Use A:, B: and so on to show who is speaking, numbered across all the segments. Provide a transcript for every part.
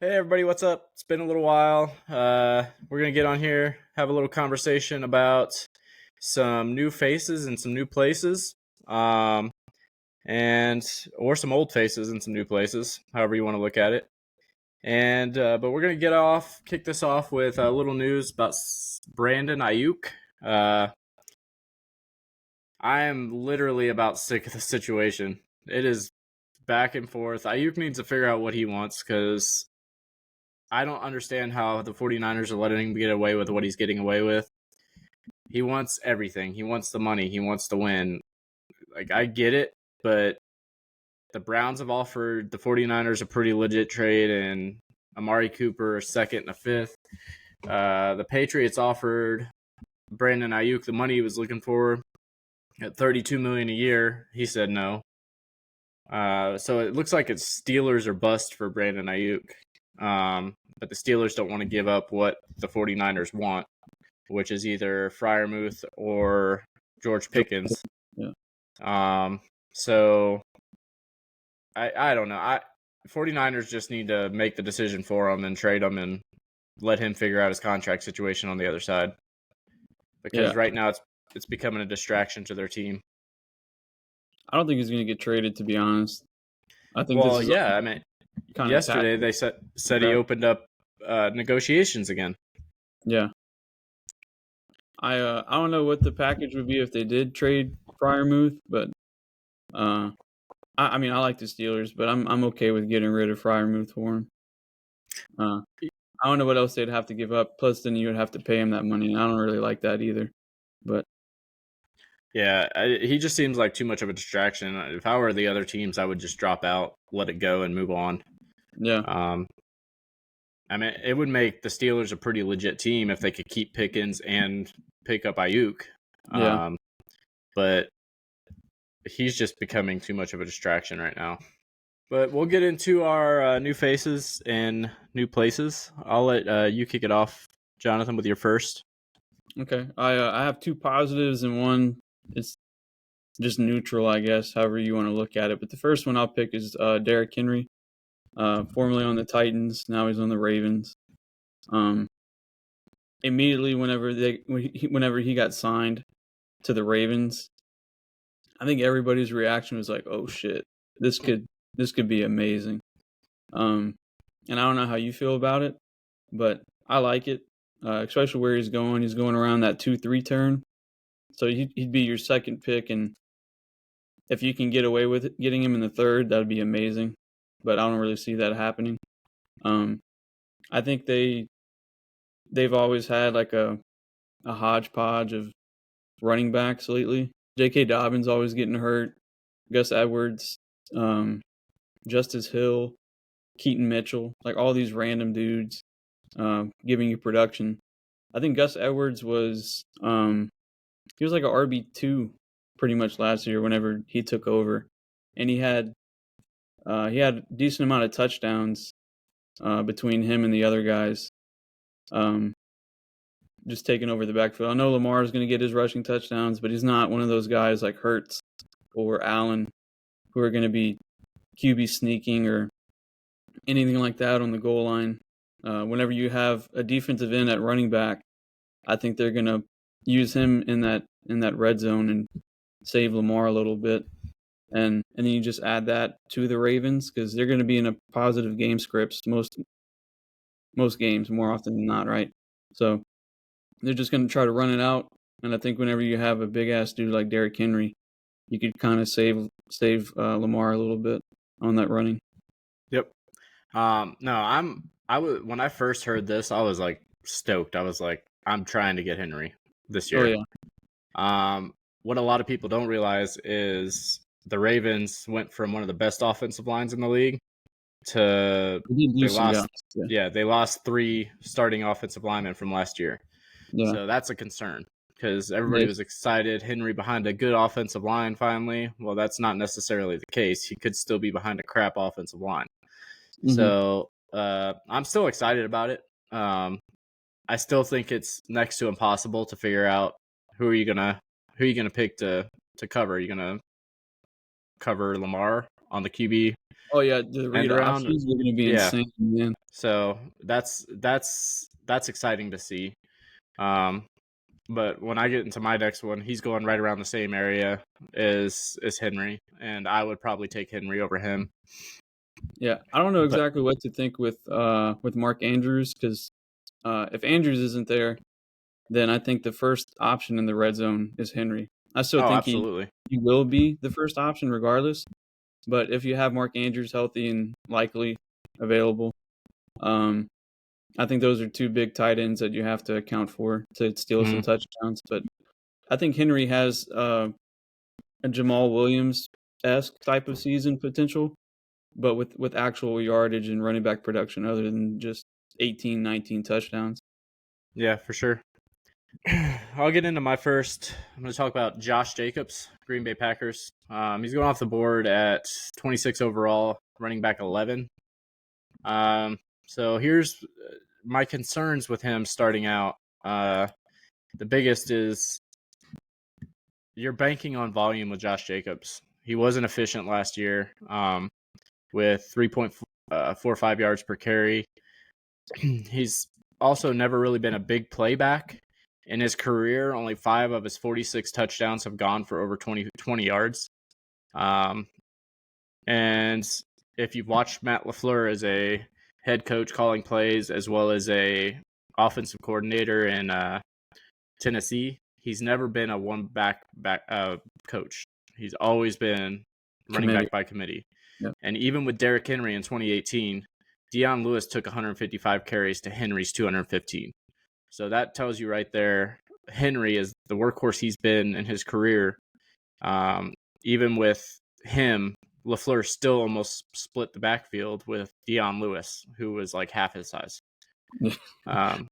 A: Hey everybody, what's up? It's been a little while. We're gonna get on here, have a little conversation about some new faces and some new places, and or some old faces and some new places, however you want to look at it. And but we're gonna kick this off with a little news about Brandon Aiyuk. I am literally about sick of the situation. It is back and forth. Aiyuk needs to figure out what he wants because I don't understand how the 49ers are letting him get away with what he's getting away with. He wants everything. He wants the money. He wants to win. Like, I get it, but the Browns have offered the 49ers a pretty legit trade and Amari Cooper a second and a fifth. The Patriots offered Brandon Aiyuk the money he was looking for at $32 million a year. He said no. So it looks like it's Steelers or bust for Brandon Aiyuk. But the Steelers don't want to give up what the 49ers want, which is either Freiermuth or George Pickens.
B: Yeah.
A: So I don't know. 49ers just need to make the decision for him and trade him and let him figure out his contract situation on the other side. Because right now it's becoming a distraction to their team.
B: I don't think he's going to get traded, to be honest. I think
A: yesterday they said he opened up negotiations again.
B: Yeah. I don't know what the package would be if they did trade Freiermuth, but I like the Steelers, but I'm okay with getting rid of Freiermuth for him. I don't know what else they'd have to give up. Plus, then you would have to pay him that money, and I don't really like that either. But
A: yeah, he just seems like too much of a distraction. If I were the other teams, I would just drop out, let it go, and move on.
B: Yeah.
A: It would make the Steelers a pretty legit team if they could keep Pickens and pick up Aiyuk.
B: Yeah.
A: But he's just becoming too much of a distraction right now. But we'll get into our new faces and new places. I'll let you kick it off, Jonathan, with your first.
B: Okay. I have two positives and one it's just neutral, I guess, however you want to look at it. But the first one I'll pick is Derrick Henry, formerly on the Titans. Now he's on the Ravens. Immediately whenever he got signed to the Ravens, I think everybody's reaction was like, "Oh shit, this could be amazing." And I don't know how you feel about it, but I like it, especially where he's going. He's going around that 2-3 turn, so he'd be your second pick, and if you can get away with it, getting him in the third, that'd be amazing. But I don't really see that happening. I think they've always had like a hodgepodge of running backs lately. J.K. Dobbins always getting hurt. Gus Edwards, Justice Hill, Keaton Mitchell, like all these random dudes giving you production. I think Gus Edwards was he was like an RB2 pretty much last year whenever he took over, and he had a decent amount of touchdowns between him and the other guys. Just taking over the backfield. I know Lamar is going to get his rushing touchdowns, but he's not one of those guys like Hurts or Allen who are going to be QB sneaking or anything like that on the goal line. Whenever you have a defensive end at running back, I think they're going to use him in that red zone and save Lamar a little bit. And then you just add that to the Ravens because they're going to be in a positive game scripts most games more often than not, right? So they're just going to try to run it out. And I think whenever you have a big-ass dude like Derrick Henry, you could kind of save Lamar a little bit on that running.
A: Yep. When I first heard this, I was like stoked. I was like, I'm trying to get Henry this year.
B: Oh,
A: yeah. What a lot of people don't realize is the Ravens went from one of the best offensive lines in the league to they lost 3 starting offensive linemen from last year.
B: Yeah.
A: So that's a concern because everybody was excited. Henry behind a good offensive line finally. Well, that's not necessarily the case. He could still be behind a crap offensive line. Mm-hmm. So I'm still excited about it. I still think it's next to impossible to figure out who are you gonna pick to cover. Are you gonna cover Lamar on the QB
B: Oh yeah, the
A: end
B: read
A: around.
B: options are going to be
A: Yeah,
B: insane, man.
A: so that's exciting to see. Um, but when I get into my next one, he's going right around the same area as Henry, and I would probably take Henry over him.
B: Yeah, I don't know
A: But
B: exactly what to think with Mark Andrews because if Andrews isn't there, then I think the first option in the red zone is Henry. I still
A: oh,
B: think
A: absolutely.
B: he will be the first option regardless. But if you have Mark Andrews healthy and likely available, um, I think those are two big tight ends that you have to account for to steal some
A: Mhm.
B: touchdowns. But I think Henry has a Jamal Williams-esque type of season potential, but with actual yardage and running back production other than just 18, 19 touchdowns.
A: Yeah, for sure. I'll get into my first. I'm going to talk about Josh Jacobs, Green Bay Packers. He's going off the board at 26 overall, running back 11. So here's my concerns with him starting out. The biggest is you're banking on volume with Josh Jacobs. He wasn't efficient last year with 3.45 yards per carry. He's also never really been a big playback. In his career, only 5 of his 46 touchdowns have gone for over 20 yards. Um, and if you've watched Matt LaFleur as a head coach calling plays as well as a offensive coordinator in Tennessee, he's never been a one back coach. He's always been running
B: Committee.
A: back by committee.
B: Yep.
A: And even with Derrick Henry in 2018, Deion Lewis took 155 carries to Henry's 215. So that tells you right there, Henry is the workhorse he's been in his career. Even with him, LaFleur still almost split the backfield with Deion Lewis, who was like half his size. um,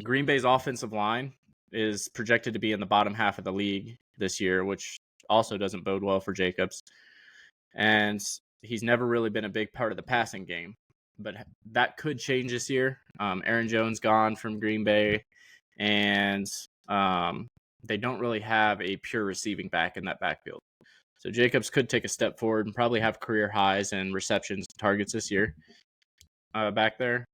A: Green Bay's offensive line is projected to be in the bottom half of the league this year, which also doesn't bode well for Jacobs. And he's never really been a big part of the passing game, but that could change this year. Aaron Jones gone from Green Bay, and they don't really have a pure receiving back in that backfield. So Jacobs could take a step forward and probably have career highs in receptions and targets this year back there.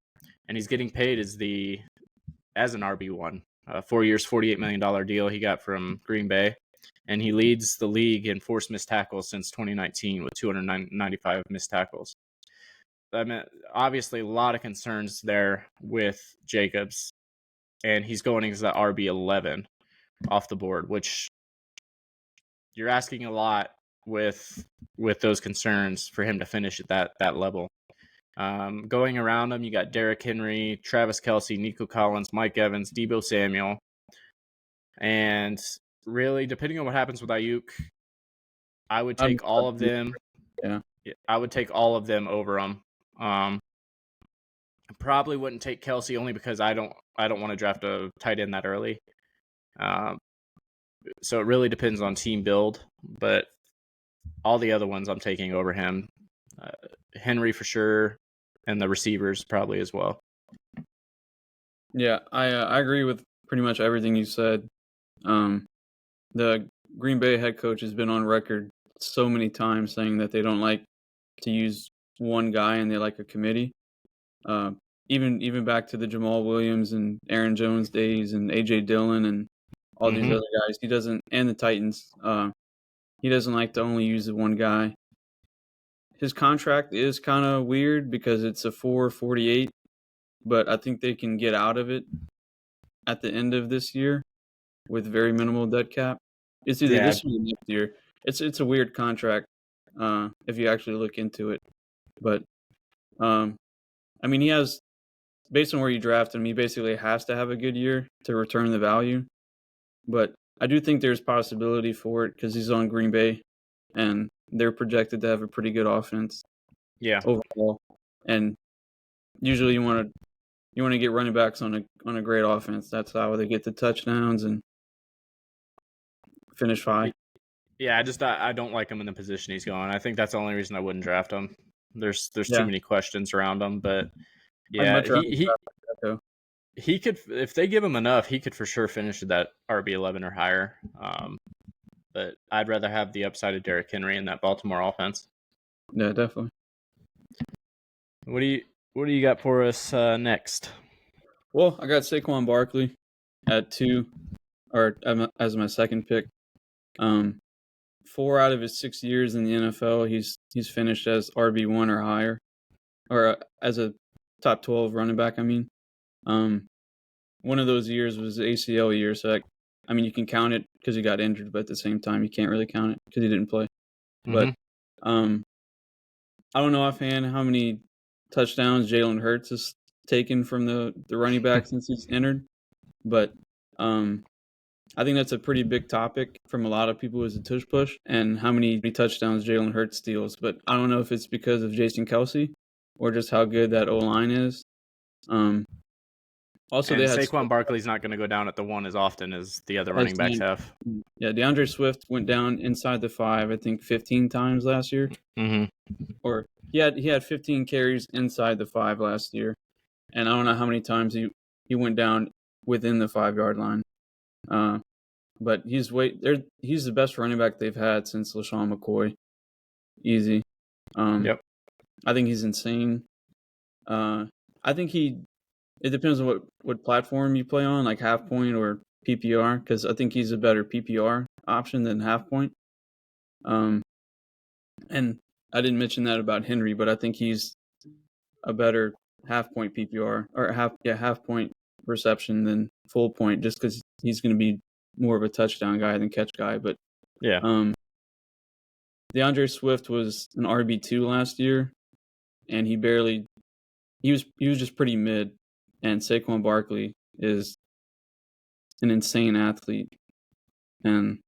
A: And he's getting paid as an RB1. 4 years, $48 million deal he got from Green Bay. And he leads the league in forced missed tackles since 2019 with 295 missed tackles. I mean, obviously, a lot of concerns there with Jacobs, and he's going as the RB11 off the board, which you're asking a lot with those concerns for him to finish at that level. Going around him, you got Derrick Henry, Travis Kelce, Nico Collins, Mike Evans, Deebo Samuel, and really, depending on what happens with Aiyuk, I would take all of them.
B: Yeah.
A: I would take all of them over them. Probably wouldn't take Kelce only because I don't want to draft a tight end that early. So it really depends on team build, but all the other ones I'm taking over him. Henry for sure, and the receivers probably as well.
B: Yeah, I agree with pretty much everything you said. The Green Bay head coach has been on record so many times saying that they don't like to use one guy and they like a committee. Even back to the Jamal Williams and Aaron Jones days and AJ Dillon and all these other guys, he doesn't, and the Titans. He doesn't like to only use the one guy. His contract is kind of weird because it's a 4.48, but I think they can get out of it at the end of this year with very minimal dead cap. It's either this year or next year. It's a weird contract if you actually look into it. But I mean, he has, based on where you draft him, he basically has to have a good year to return the value. But I do think there's possibility for it because he's on Green Bay, and they're projected to have a pretty good offense.
A: Yeah.
B: Overall, and usually you want to get running backs on a great offense. That's how they get the touchdowns and finish high.
A: Yeah, I don't like him in the position he's going. I think that's the only reason I wouldn't draft him. There's too many questions around him, but
B: I'd
A: yeah,
B: much rather
A: he could, if they give him enough, he could for sure finish at that RB11 or higher. But I'd rather have the upside of Derrick Henry in that Baltimore offense.
B: Yeah, definitely.
A: What do you got for us next?
B: Well, I got Saquon Barkley at 2, or as my second pick. 4 out of his 6 years in the NFL, he's finished as RB1 or higher, or as a top 12 running back. I mean, um, one of those years was the ACL year, so I mean, you can count it because he got injured, but at the same time, you can't really count it because he didn't play.
A: Mm-hmm.
B: But um, I don't know offhand how many touchdowns Jalen Hurts has taken from the running back since he's entered, but um, I think that's a pretty big topic from a lot of people as a tush push and how many touchdowns Jalen Hurts steals. But I don't know if it's because of Jason Kelsey or just how good that O line is. Um, also,
A: And
B: they had
A: Saquon Barkley's not going to go down at the 1 as often as the other running backs have.
B: DeAndre Swift went down inside the 5, I think 15 times last year.
A: Mm-hmm.
B: Or he had 15 carries inside the 5 last year, and I don't know how many times he went down within the 5-yard line. But he's the best running back they've had since LaShawn McCoy. Easy.
A: Yep.
B: I think he's insane. I think it depends on what platform you play on, like half point or PPR, because I think he's a better PPR option than half point. And I didn't mention that about Henry, but I think he's a better half point PPR or half point reception than full point, just because he's going to be more of a touchdown guy than catch guy. But
A: Yeah.
B: DeAndre Swift was an RB2 last year, and he was just pretty mid. And Saquon Barkley is an insane athlete, and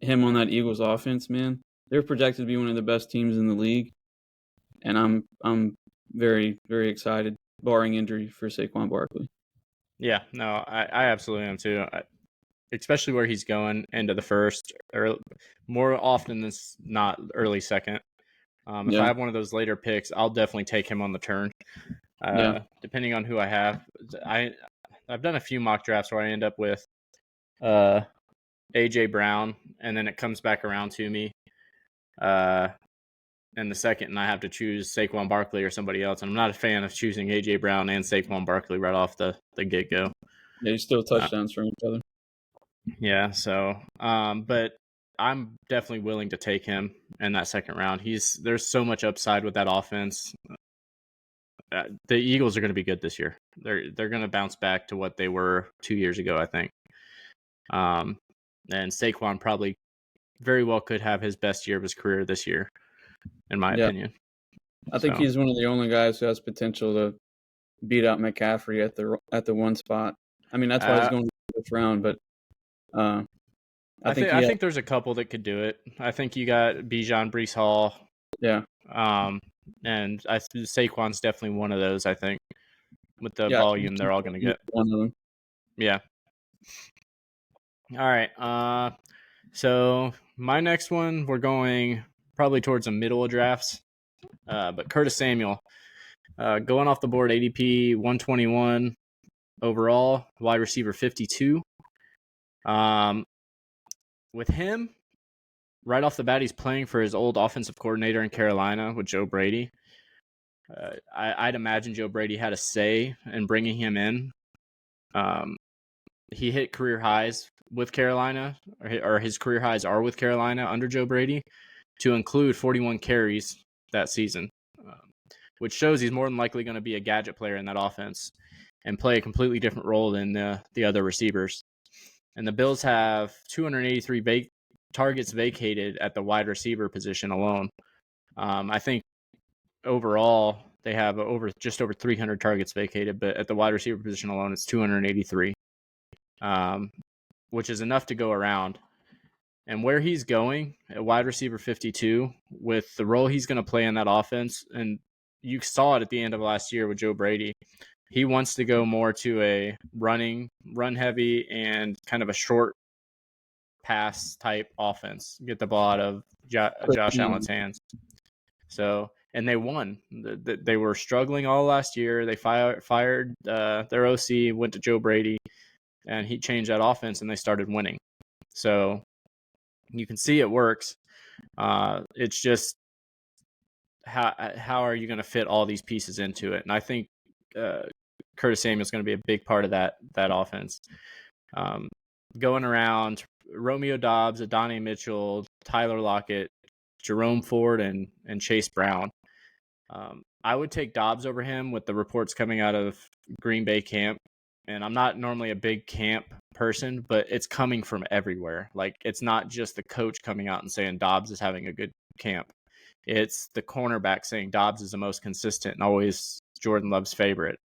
B: him on that Eagles offense, man, they're projected to be one of the best teams in the league, and I'm very, very excited, barring injury, for Saquon Barkley.
A: Yeah, no, I absolutely am too. Especially where he's going into the first, or more often than not early second. If I have one of those later picks, I'll definitely take him on the turn. Depending on who I have, I've done a few mock drafts where I end up with AJ Brown, and then it comes back around to me in the second, and I have to choose Saquon Barkley or somebody else. And I'm not a fan of choosing AJ Brown and Saquon Barkley right off the get go.
B: Yeah, he's still touchdowns from each other.
A: Yeah, so but I'm definitely willing to take him in that second round. There's so much upside with that offense. The Eagles are going to be good this year. They're going to bounce back to what they were 2 years ago, I think. And Saquon probably very well could have his best year of his career this year, in my opinion.
B: I think he's one of the only guys who has potential to beat out McCaffrey at the one spot. I mean, that's why he's going to the first round. But I think
A: there's a couple that could do it. I think you got Bijan, Brees Hall.
B: Yeah.
A: And Saquon's definitely one of those, I think. With the volume they're all going to get.
B: One of them.
A: Yeah. All right. So my next one, we're going probably towards the middle of drafts. But Curtis Samuel, going off the board, ADP 121 overall, wide receiver 52. With him, right off the bat, he's playing for his old offensive coordinator in Carolina with Joe Brady. I'd imagine Joe Brady had a say in bringing him in. He hit career highs with Carolina, or his career highs are with Carolina under Joe Brady, to include 41 carries that season, which shows he's more than likely going to be a gadget player in that offense and play a completely different role than the other receivers. And the Bills have 283 targets vacated at the wide receiver position alone. I think overall they have just over 300 targets vacated, but at the wide receiver position alone, it's 283, which is enough to go around. And where he's going at wide receiver 52, with the role he's going to play in that offense, and you saw it at the end of last year with Joe Brady, he wants to go more to a run heavy and kind of a short pass type offense, get the ball out of Josh Allen's hands. So, and they won. They were struggling all last year. They fired their OC, went to Joe Brady, and he changed that offense, and they started winning. So you can see it works. It's just how are you going to fit all these pieces into it? And I think Curtis Samuel is going to be a big part of that offense. Going around Romeo Doubs, Adonai Mitchell, Tyler Lockett, Jerome Ford, and Chase Brown. I would take Doubs over him with the reports coming out of Green Bay camp. And I'm not normally a big camp person, but it's coming from everywhere. Like, it's not just the coach coming out and saying Doubs is having a good camp. It's the cornerback saying Doubs is the most consistent and always Jordan Love's favorite.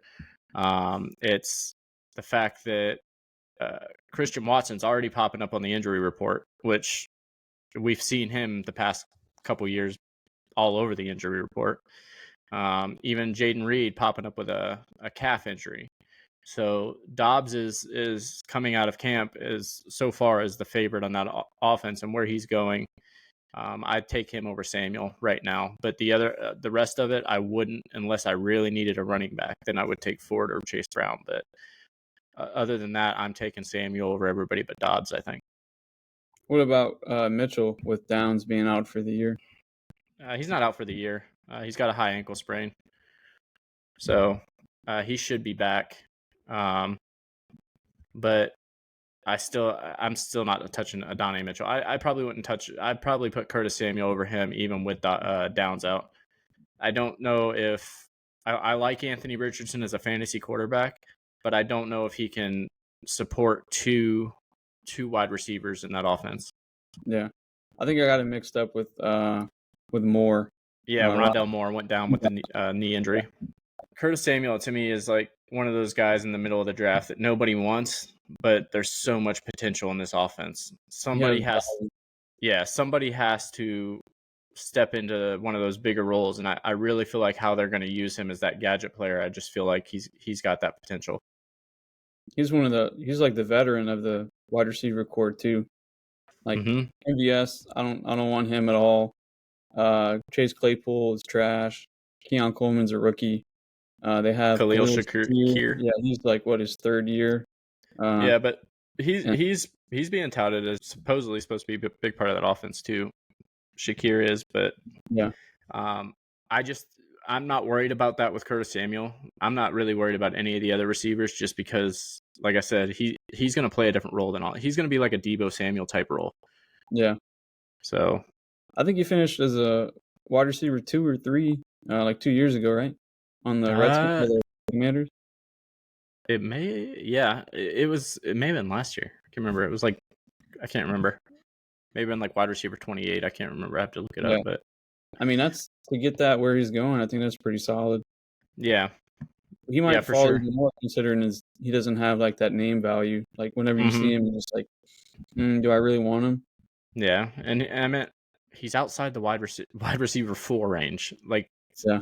A: It's the fact that Christian Watson's already popping up on the injury report, which we've seen him the past couple years all over the injury report. Even Jaden Reed popping up with a calf injury. So Doubs is coming out of camp is so far as the favorite on that offense, and where he's going, I'd take him over Samuel right now. But the rest of it, I wouldn't, unless I really needed a running back. Then I would take Ford or Chase Brown. But other than that, I'm taking Samuel over everybody but Doubs, I think.
B: What about Mitchell with Downs being out for the year?
A: He's not out for the year. He's got a high ankle sprain, so he should be back. But I'm still not touching Adonai Mitchell. I probably wouldn't touch. I'd probably put Curtis Samuel over him, even with Downs out. I don't know if I like Anthony Richardson as a fantasy quarterback, but I don't know if he can support two wide receivers in that offense.
B: Yeah, I think I got it mixed up with Moore.
A: Yeah, Rondell Moore went down with the knee injury. Curtis Samuel, to me, is like one of those guys in the middle of the draft that nobody wants, but there's so much potential in this offense. Somebody has to step into one of those bigger roles, and I really feel like how they're going to use him as that gadget player. I just feel like he's got that potential.
B: He's like the veteran of the wide receiver core too. Like MVS, I don't want him at all. Chase Claypool is trash. Keon Coleman's a rookie. They have
A: Khalil Shakir.
B: Yeah, he's like his third year.
A: Yeah, but he's being touted as supposedly supposed to be a big part of that offense too. Shakir is, but
B: yeah.
A: I'm not worried about that with Curtis Samuel. I'm not really worried about any of the other receivers, just because, like I said, he's going to play a different role than all. He's going to be like a Deebo Samuel type role.
B: Yeah.
A: So
B: I think he finished as a wide receiver 2 or 3, like 2 years ago, right? On the Redskins, the Commanders.
A: It may, yeah. It may have been last year. I can't remember. It was like, I can't remember. Maybe been like wide receiver 28. I can't remember. I have to look it up. But
B: I mean, that's to get that where he's going. I think that's pretty solid.
A: Yeah.
B: He might fall even more, considering he doesn't have like that name value. Like whenever you see him, you're just like, do I really want him?
A: Yeah, and I meant he's outside the wide receiver 4 range. Like,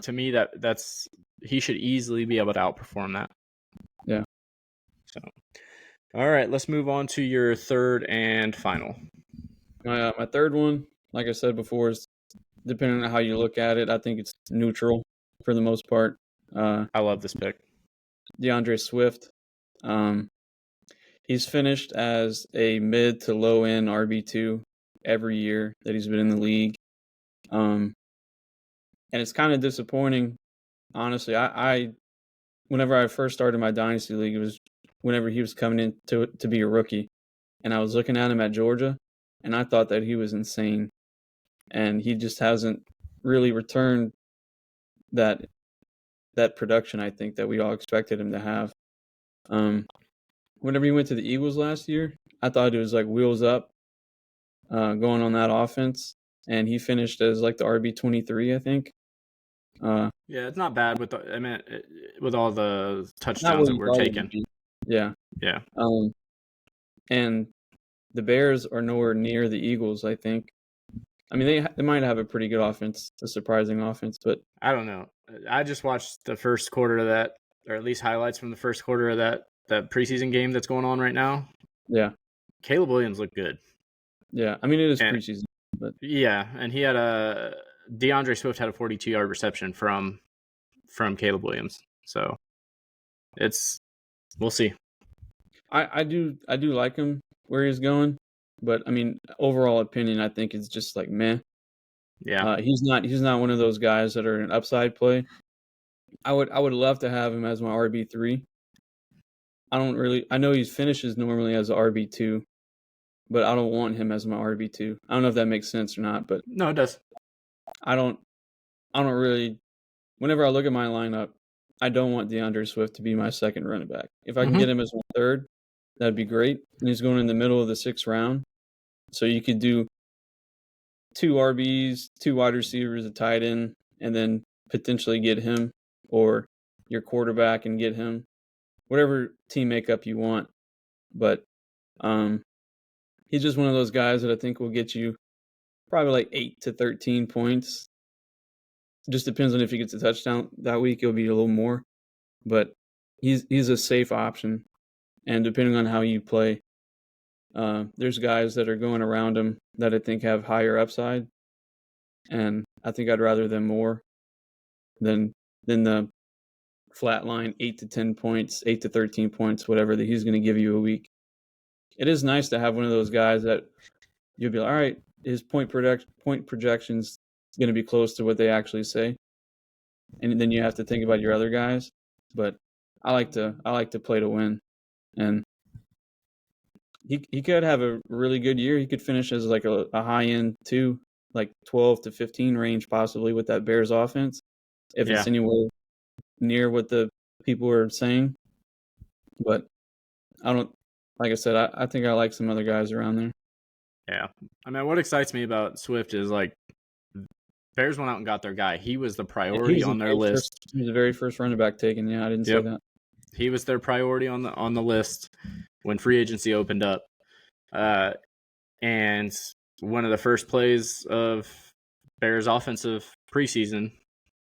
A: to me, that's he should easily be able to outperform that.
B: Yeah.
A: So, all right, let's move on to your third and final.
B: My third one, like I said before, is depending on how you look at it. I think it's neutral for the most part.
A: I love this pick.
B: DeAndre Swift. He's finished as a mid to low end RB2 every year that he's been in the league. And it's kind of disappointing, honestly. I whenever I first started my dynasty league, it was whenever he was coming in to be a rookie, and I was looking at him at Georgia, and I thought that he was insane, and he just hasn't really returned that production, I think, that we all expected him to have. Whenever he went to the Eagles last year, I thought it was like wheels up, going on that offense, and he finished as like the RB23, I think.
A: Yeah, it's not bad with with all the touchdowns that we're taking.
B: Yeah. And the Bears are nowhere near the Eagles, I think. I mean, they might have a pretty good offense, a surprising offense, but
A: I don't know. I just watched the first quarter of that, or at least highlights from the first quarter of that preseason game that's going on right now.
B: Yeah.
A: Caleb Williams looked good.
B: Yeah, I mean, it is preseason, but
A: yeah, and he had DeAndre Swift had a 42-yard reception from Caleb Williams. So we'll see.
B: I do like him where he's going, but I mean, overall opinion, I think it's just like meh.
A: Yeah.
B: He's not one of those guys that are an upside play. I would love to have him as my RB3. I know he finishes normally as a RB2, but I don't want him as my RB2. I don't know if that makes sense or not, but
A: No, it does.
B: I don't I don't really whenever I look at my lineup, I don't want DeAndre Swift to be my second running back. If I can
A: Mm-hmm.
B: get him as my third, that'd be great. And he's going in the middle of the 6th round. So you could do 2 RBs, 2 wide receivers, a tight end, and then potentially get him or your quarterback and get him. Whatever team makeup you want. But he's just one of those guys that I think will get you probably like 8 to 13 points. Just depends on if he gets a touchdown that week. It'll be a little more, but he's a safe option. And depending on how you play, there's guys that are going around him that I think have higher upside, and I think I'd rather them more than the flat line 8 to 10 points, 8 to 13 points, whatever that he's going to give you a week. It is nice to have one of those guys that you'll be like, all right, his point projections going to be close to what they actually say, and then you have to think about your other guys. But I like to play to win, and he could have a really good year. He could finish as like a high end 2, like 12 to 15 range possibly with that Bears offense, if
A: Yeah.
B: it's anywhere near what the people are saying. But I don't, like I said, I think I like some other guys around there.
A: Yeah. I mean, what excites me about Swift is like Bears went out and got their guy. He was the
B: He
A: priority
B: was
A: on their list.
B: the very first running back taken. Yeah, I didn't say
A: Yep.
B: that.
A: He was their priority on the list when free agency opened up. And one of the first plays of Bears offensive preseason,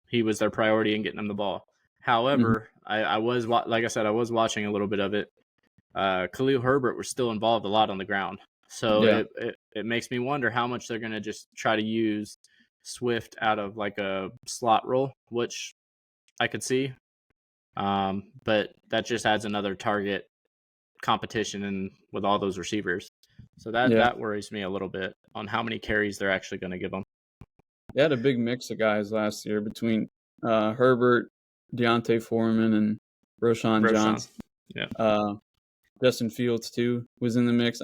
A: he was their priority in getting them the ball.
B: Mm-hmm.
A: However, I was, like I said, I was watching a little bit of it. Khalil Herbert was still involved a lot on the ground. So
B: Yeah,
A: it makes me wonder how much they're going to just try to use Swift out of like a slot role, which I could see. But that just adds another target competition and with all those receivers. So
B: yeah.
A: that worries me a little bit on how many carries they're actually going to give them.
B: They had a big mix of guys last year between Herbert, Deontay Foreman, and Roshan
A: Roshan.
B: Johnson.
A: Yeah.
B: Justin Fields too was in the mix.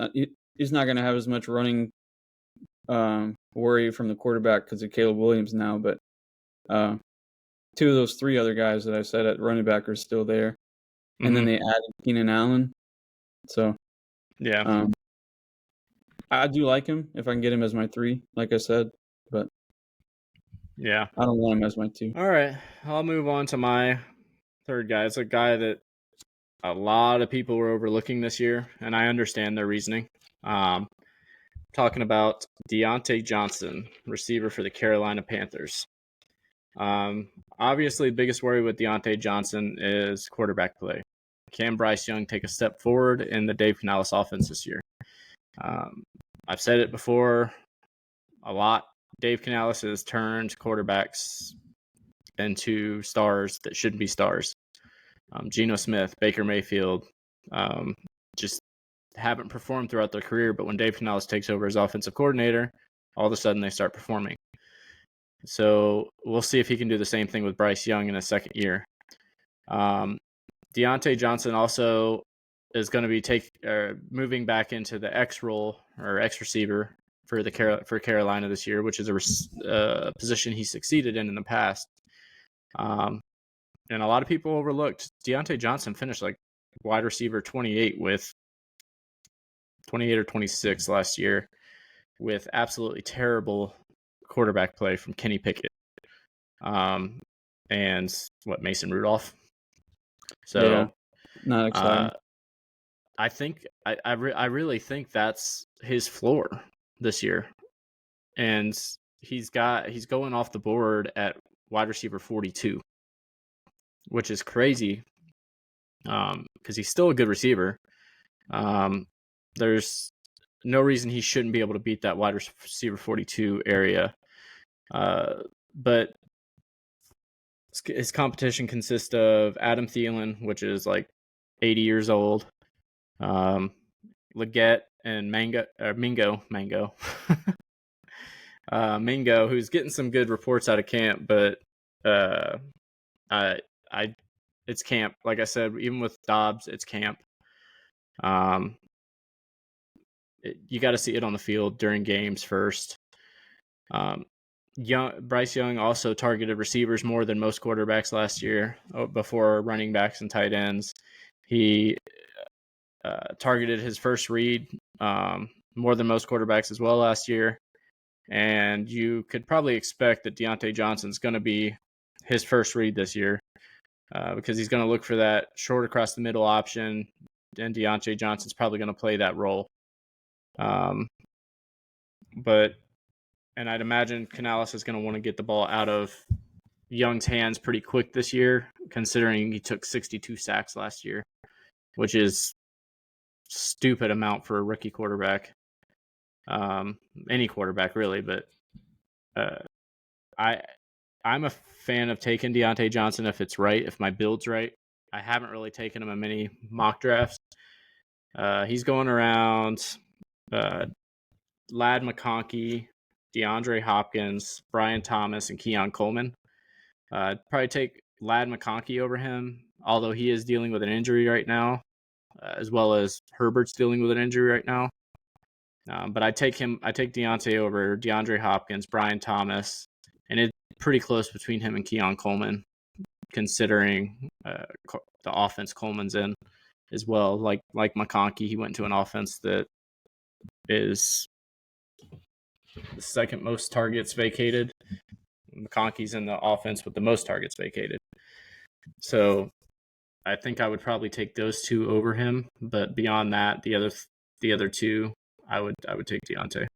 B: He's not going to have as much running worry from the quarterback because of Caleb Williams now, but 2 of those 3 other guys that I said at running back are still there, and then
A: Mm-hmm.
B: they added Keenan Allen. So
A: Yeah.
B: I do like him if I can get him as my 3, like I said, but
A: Yeah.
B: I don't want him as my 2.
A: All right. I'll move on to my third guy. It's a guy that a lot of people were overlooking this year, and I understand their reasoning. Talking about Deontay Johnson, receiver for the Carolina Panthers. Obviously, the biggest worry with Deontay Johnson is quarterback play. Can Bryce Young take a step forward in the Dave Canales offense this year? I've said it before a lot. Dave Canales has turned quarterbacks into stars that shouldn't be stars. Geno Smith, Baker Mayfield, just haven't performed throughout their career. But when Dave Canales takes over as offensive coordinator, all of a sudden they start performing. So we'll see if he can do the same thing with Bryce Young in his second year. Deontay Johnson also is going to be moving back into the X role or X receiver for Carolina this year, which is a position he succeeded in the past. And a lot of people overlooked Deontay Johnson finished like wide receiver 28 with 28 or 26 last year with absolutely terrible quarterback play from Kenny Pickett. And Mason Rudolph. So
B: Yeah, not exciting.
A: I think I really think that's his floor this year, and he's going off the board at wide receiver 42, which is crazy, because he's still a good receiver. There's no reason he shouldn't be able to beat that wide receiver 42 area, but his competition consists of Adam Thielen, which is like 80 years old, Leggett and Mingo, Mingo, who's getting some good reports out of camp, but I it's camp. Like I said, even with Dobbs, it's camp. You got to see it on the field during games first. Bryce Young also targeted receivers more than most quarterbacks last year before running backs and tight ends. He targeted his first read more than most quarterbacks as well last year. And you could probably expect that Deontay Johnson's going to be his first read this year because he's going to look for that short across the middle option, and Deontay Johnson's probably going to play that role. And I'd imagine Canales is going to want to get the ball out of Young's hands pretty quick this year, considering he took 62 sacks last year, which is stupid amount for a rookie quarterback. Any quarterback really, but I'm a fan of taking Deontay Johnson if it's right, if my build's right. I haven't really taken him in many mock drafts. He's going around Lad McConkey, DeAndre Hopkins, Brian Thomas, and Keon Coleman. Probably take Lad McConkey over him, although he is dealing with an injury right now, as well as Herbert's dealing with an injury right now. But I take Deontay over DeAndre Hopkins, Brian Thomas, and it's pretty close between him and Keon Coleman, considering the offense Coleman's in as well. Like McConkey, he went to an offense that is the second most targets vacated. McConkey's in the offense with the most targets vacated. So I think I would probably take those two over him. But beyond that, the other two, I would take Deontay.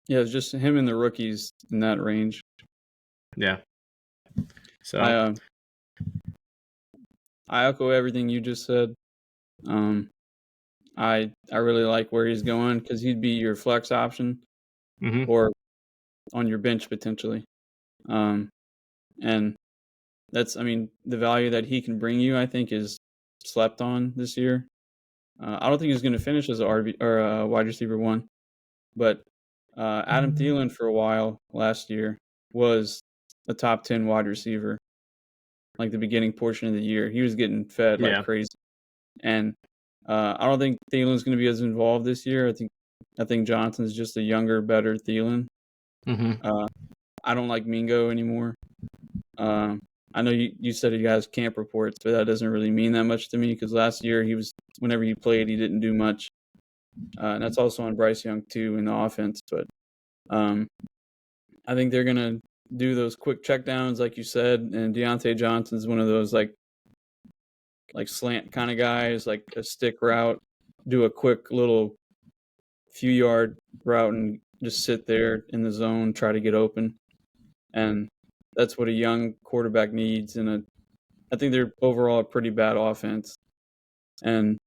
B: Yeah, it's just him and the rookies in that range.
A: Yeah. So
B: I echo everything you just said. I really like where he's going because he'd be your flex option or on your bench potentially. And that's, I mean, the value that he can bring you, I think, is slept on this year. I don't think he's going to finish as a RB or a wide receiver one, but Adam Thielen for a while last year was a top 10 wide receiver. Like the beginning portion of the year, he was getting fed like crazy, and I don't think Thielen's going to be as involved this year. I think Johnson's just a younger, better Thielen. I don't like Mingo anymore. I know you said he has camp reports, but that doesn't really mean that much to me because last year whenever he played, he didn't do much. And that's also on Bryce Young too in the offense. But I think they're gonna do those quick checkdowns, like you said, and Deontay Johnson's one of those like slant kind of guys, like a stick route, do a quick little few yard route and just sit there in the zone, try to get open. And that's what a young quarterback needs. And I think they're overall a pretty bad offense. And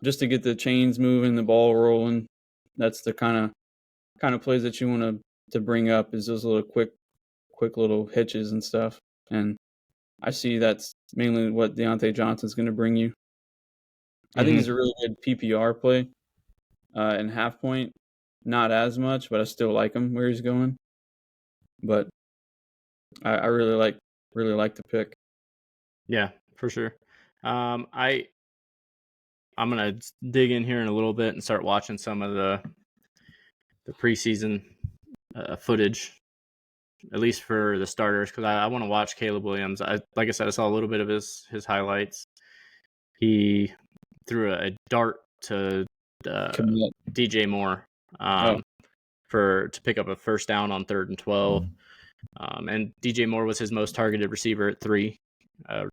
B: just to get the chains moving, the ball rolling, that's the kind of plays that you want to bring up is those little quick little hitches and stuff. And I see that's mainly what Deontay Johnson's going to bring you. I think he's a really good PPR play in half point. Not as much, but I still like him where he's going. But I really like the pick.
A: Yeah, for sure. I'm gonna dig in here in a little bit and start watching some of the preseason footage, at least for the starters, because I want to watch Caleb Williams. Like I said, I saw a little bit of his highlights. He threw a dart to DJ Moore to pick up a first down on 3rd and 12. And DJ Moore was his most targeted receiver at 3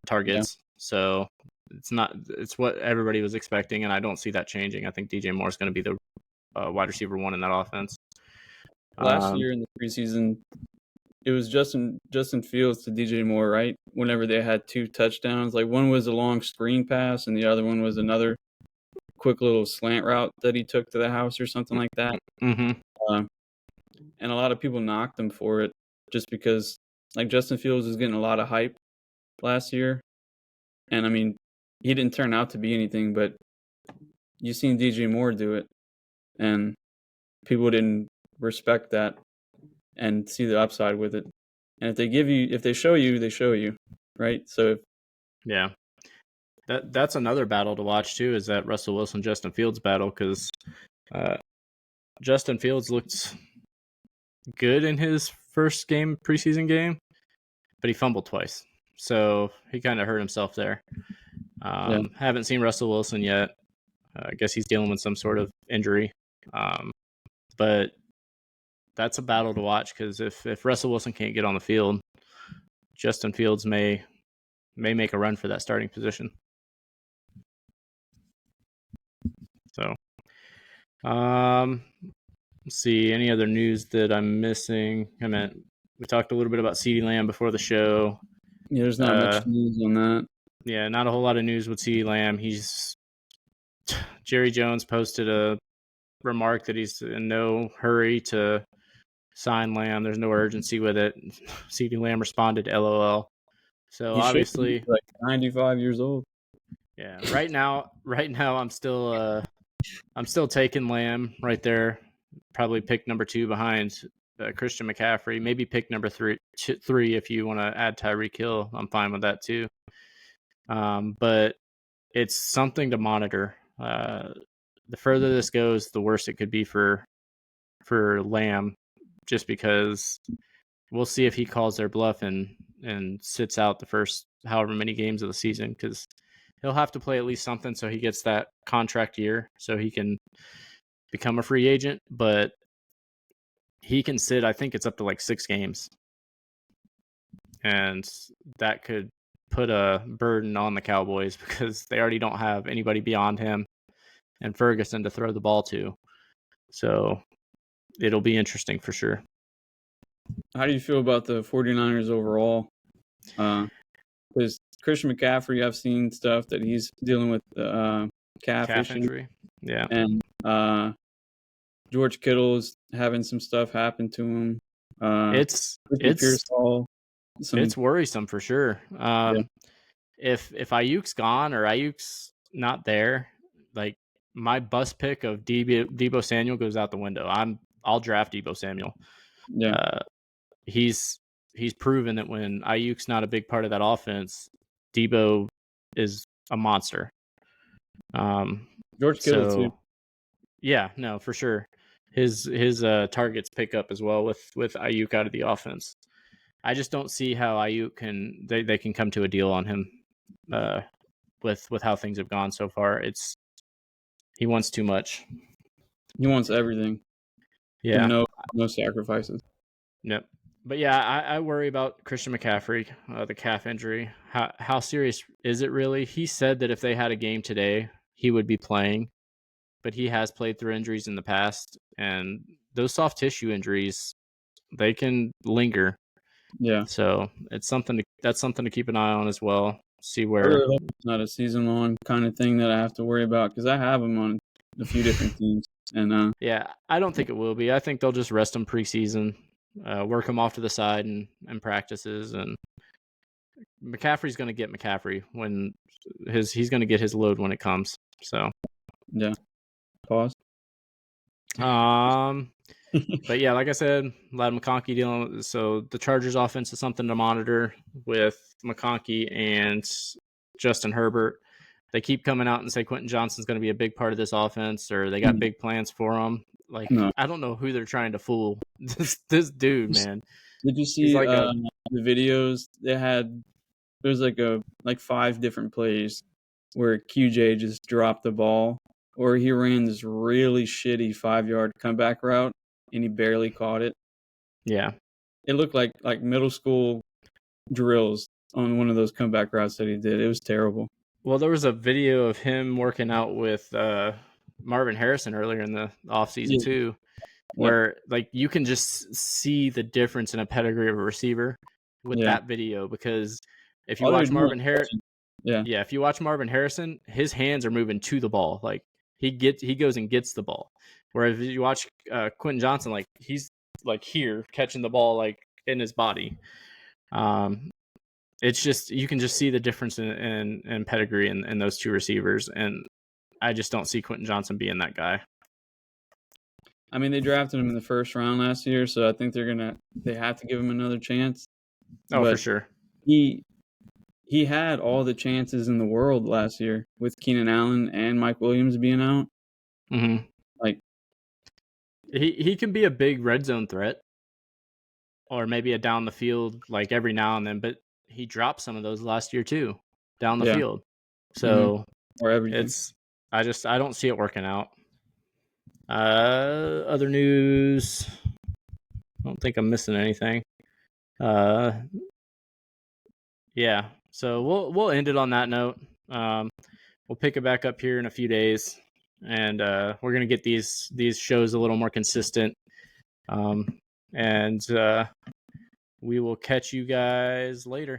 A: targets. Yeah. So it's what everybody was expecting, and I don't see that changing. I think DJ Moore is going to be the wide receiver 1 in that offense.
B: Last year in the preseason, it was Justin Fields to DJ Moore, right? Whenever they had 2 touchdowns, like one was a long screen pass and the other one was another quick little slant route that he took to the house or something like that. And a lot of people knocked him for it just because, like, Justin Fields was getting a lot of hype last year. And, I mean, he didn't turn out to be anything, but you've seen DJ Moore do it. And people didn't respect that and see the upside with it. And if they show you, they show you, right? So
A: Yeah. That's another battle to watch too, is that Russell Wilson Justin Fields battle, because Justin Fields looked good in his first preseason game, but he fumbled twice, so he kind of hurt himself there.
B: yeah,
A: Haven't seen Russell Wilson yet. I guess he's dealing with some sort of injury, but that's a battle to watch, because if Russell Wilson can't get on the field, Justin Fields may make a run for that starting position. So, let's see, any other news that I'm missing? I mean, we talked a little bit about CeeDee Lamb before the show.
B: yeah. There's not much news on that.
A: Yeah, not a whole lot of news with CeeDee Lamb. Jerry Jones posted a remark that he's in no hurry to sign Lamb. There's no urgency with it. CeeDee Lamb responded, LOL. So
B: He should be
A: obviously,
B: like 95 years old.
A: yeah. Right now, I'm still taking Lamb right there. Probably pick number 2 behind Christian McCaffrey. Maybe pick number three if you want to add Tyreek Hill. I'm fine with that too. But it's something to monitor. The further this goes, the worse it could be for Lamb, just because we'll see if he calls their bluff and sits out the first however many games of the season, because he'll have to play at least something so he gets that contract year so he can become a free agent. But he can sit, I think it's up to like 6 games, and that could put a burden on the Cowboys because they already don't have anybody beyond him and Ferguson to throw the ball to. So it'll be interesting for sure.
B: How do you feel about the 49ers overall? Because Christian McCaffrey, I've seen stuff that he's dealing with calf issue,
A: injury. Yeah.
B: and George Kittle's having some stuff happen to him.
A: It's
B: Pearsall,
A: it's worrisome for sure.
B: Yeah.
A: If Aiyuk's gone or Aiyuk's not there, like, my bust pick of Deebo Samuel goes out the window. I'll draft Deebo Samuel.
B: Yeah.
A: He's proven that when Aiyuk's not a big part of that offense, Deebo is a monster.
B: George Kittle too.
A: Yeah, no, for sure. His targets pick up as well with Aiyuk out of the offense. I just don't see how Aiyuk they can come to a deal on him with how things have gone so far. He wants too much.
B: He wants everything.
A: Yeah.
B: No sacrifices.
A: Yep. But yeah, I worry about Christian McCaffrey, the calf injury. How serious is it really? He said that if they had a game today, he would be playing, but he has played through injuries in the past, and those soft tissue injuries, they can linger.
B: Yeah.
A: So that's something to keep an eye on as well. See
B: I
A: where
B: really hope it's not a season-long kind of thing that I have to worry about, because I have him on a few different teams. And
A: yeah, I don't think it will be. I think they'll just rest him preseason, work him off to the side and practices, and McCaffrey's going to get McCaffrey when he's going to get his load when it comes. So
B: yeah. Pause.
A: But yeah, like I said, Lad McConkey dealing. So the Chargers offense is something to monitor with McConkey and Justin Herbert. They keep coming out and say Quentin Johnston's going to be a big part of this offense, or they got big plans for him. Like,
B: No.
A: I don't know who they're trying to fool. This dude, man.
B: Did you see the videos they had? There was like 5 different plays where QJ just dropped the ball, or he ran this really shitty 5-yard comeback route and he barely caught it.
A: Yeah.
B: It looked like middle school drills on one of those comeback routes that he did. It was terrible.
A: Well, there was a video of him working out with Marvin Harrison earlier in the offseason too, where like you can just see the difference in a pedigree of a receiver with that video, because if you watch Marvin Harrison, if you watch Marvin Harrison, his hands are moving to the ball. Like he goes and gets the ball. Whereas if you watch Quentin Johnston, like he's like here catching the ball like in his body. It's just, you can just see the difference in pedigree in those two receivers, and I just don't see Quentin Johnston being that guy.
B: I mean, they drafted him in the first round last year, so I think they have to give him another chance.
A: Oh, for
B: But
A: sure.
B: he had all the chances in the world last year with Keenan Allen and Mike Williams being out.
A: Hmm.
B: Like,
A: he can be a big red zone threat, or maybe a down the field like every now and then. But he dropped some of those last year too, down the
B: yeah,
A: field. So
B: or everything.
A: it's I don't see it working out. Other news. I don't think I'm missing anything. Yeah. So we'll end it on that note. We'll pick it back up here in a few days, and we're gonna get these shows a little more consistent. And we will catch you guys later.